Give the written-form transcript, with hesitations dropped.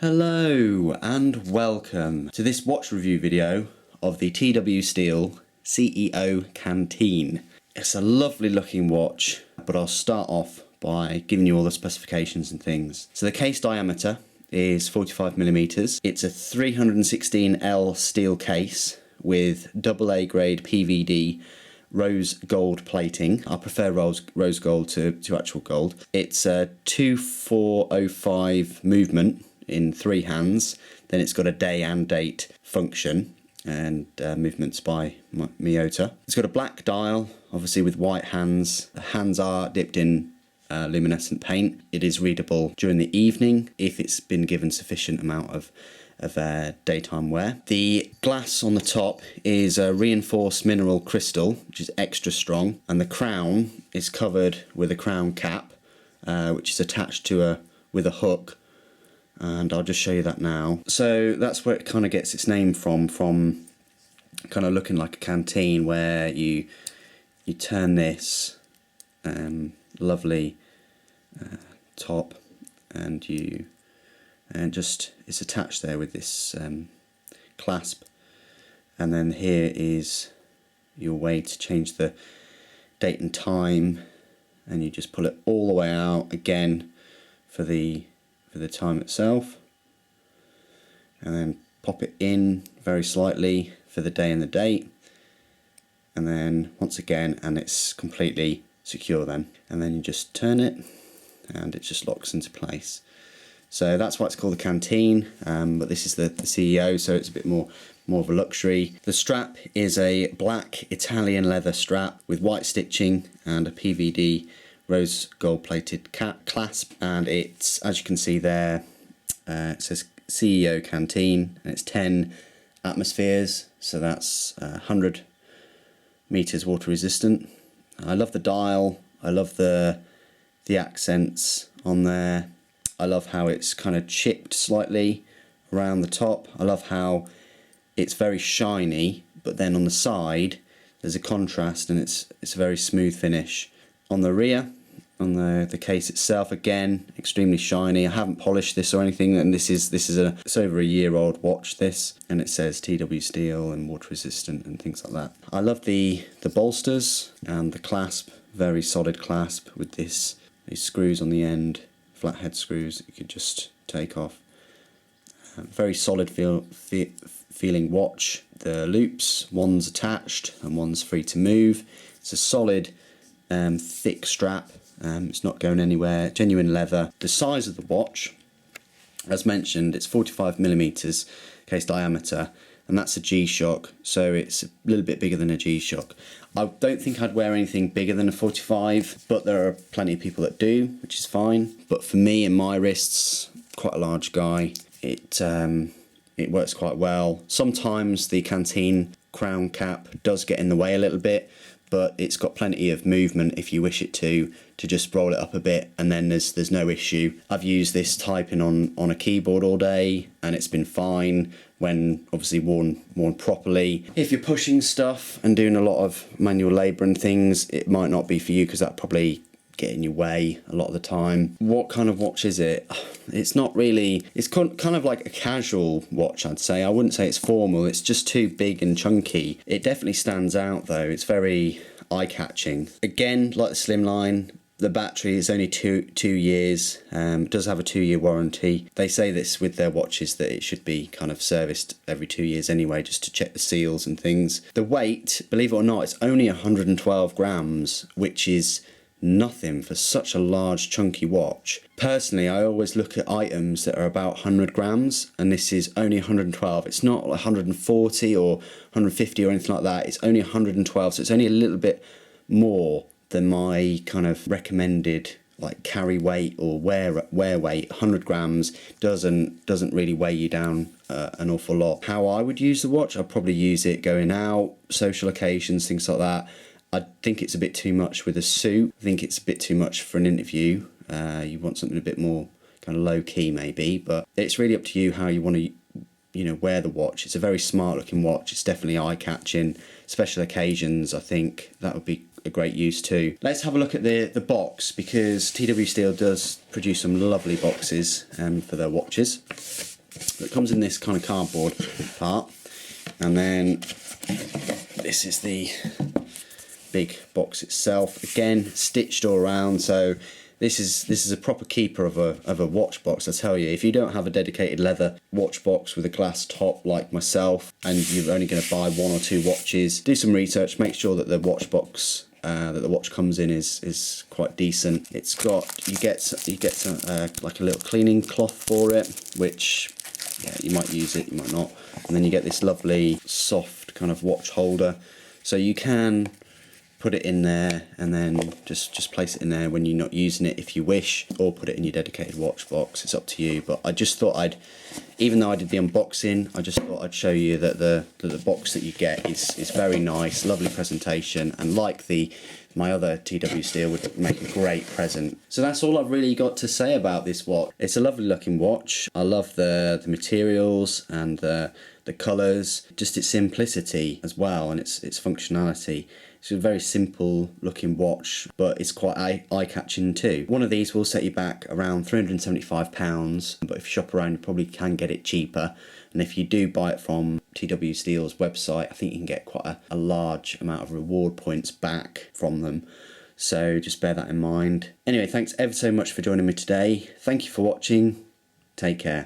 Hello and welcome to this watch review video of the TW Steel CEO Canteen. It's a lovely looking watch, but I'll start off by giving you all the specifications and things. So the case diameter is 45mm. It's a 316L steel case with AA grade PVD rose gold plating. I prefer rose gold to actual gold. It's a 2405 movement in 3 hands. Then it's got a day and date function and movements by Miyota. It's got a black dial, obviously with white hands. The hands are dipped in luminescent paint. It is readable during the evening if it's been given sufficient amount of daytime wear. The glass on the top is a reinforced mineral crystal, which is extra strong, and the crown is covered with a crown cap, which is attached to with a hook, and I'll just show you that now. So that's where it kind of gets its name from kind of looking like a canteen, where you turn this lovely top and it's attached there with this clasp, and then here is your way to change the date and time, and you just pull it all the way out again for the time itself, and then pop it in very slightly for the day and the date, and then once again, and it's completely secure then, and then you just turn it and it just locks into place. So that's why it's called the Canteen, but this is the CEO, so it's a bit more of a luxury. The strap is a black Italian leather strap with white stitching and a PVD rose gold plated clasp, and it's, as you can see there, it says CEO Canteen, and it's 10 atmospheres, so that's 100 meters water resistant. I love the dial, I love the accents on there. I love how it's kind of chipped slightly around the top. I love how it's very shiny, but then on the side there's a contrast, and it's a very smooth finish. On the rear, on the case itself, again extremely shiny. I haven't polished this or anything, and it's over a year old watch this, and it says TW Steel and water resistant and things like that. I love the bolsters and the clasp, very solid clasp with these screws on the end. Flathead screws that you could just take off. Very solid feeling watch. The loops, one's attached and one's free to move. It's a solid thick strap, it's not going anywhere, genuine leather. The size of the watch, as mentioned, it's 45mm case diameter, and that's a G-Shock, so it's a little bit bigger than a G-Shock. I don't think I'd wear anything bigger than a 45, but there are plenty of people that do, which is fine. But for me and my wrists, quite a large guy, it works quite well. Sometimes the Canteen crown cap does get in the way a little bit, but it's got plenty of movement if you wish it to just roll it up a bit, and then there's no issue. I've used this typing on a keyboard all day, and it's been fine when obviously worn properly. If you're pushing stuff and doing a lot of manual labour and things, it might not be for you, because that probably get in your way a lot of the time. What kind of watch is it? It's not really, it's kind of like a casual watch, I'd say. I wouldn't say it's formal, it's just too big and chunky. It definitely stands out though, it's very eye-catching. Again, like the Slimline, the battery is only two years. It does have a 2-year warranty. They say this with their watches, that it should be kind of serviced every 2 years anyway, just to check the seals and things. The weight, believe it or not, it's only 112 grams, which is nothing for such a large chunky watch. Personally, I always look at items that are about 100 grams, and this is only 112. It's not 140 or 150 or anything like that. It's only 112, so it's only a little bit more than my kind of recommended like carry weight or wear weight. 100 grams doesn't really weigh you down an awful lot. How I would use the watch, I'd probably use it going out, social occasions, things like that. I think it's a bit too much with a suit. I think it's a bit too much for an interview. You want something a bit more kind of low key maybe, but it's really up to you how you want to wear the watch. It's a very smart looking watch. It's definitely eye catching. Special occasions, I think that would be a great use too. Let's have a look at the box, because TW Steel does produce some lovely boxes for their watches. It comes in this kind of cardboard part, and then this is the big box itself. Again, stitched all around, so this is a proper keeper of a watch box. I tell you, if you don't have a dedicated leather watch box with a glass top like myself, and you're only going to buy 1 or 2 watches, do some research. Make sure that the watch box that the watch comes in is quite decent. It's got you get like a little cleaning cloth for it, which you might use it, you might not. And then you get this lovely soft kind of watch holder, so you can put it in there and then just place it in there when you're not using it if you wish, or put it in your dedicated watch box. It's up to you, but I just thought even though I did the unboxing, I just thought I'd show you that the box that you get is very nice, lovely presentation, and like my other TW Steel would make a great present. So that's all I've really got to say about this watch. It's a lovely looking watch. I love the materials and the colours, just its simplicity as well, and its functionality. It's a very simple looking watch, but it's quite eye-catching too. One of these will set you back around £375, but if you shop around you probably can get it cheaper. And if you do buy it from TW Steel's website, I think you can get quite a large amount of reward points back from them. So just bear that in mind. Anyway, thanks ever so much for joining me today. Thank you for watching. Take care.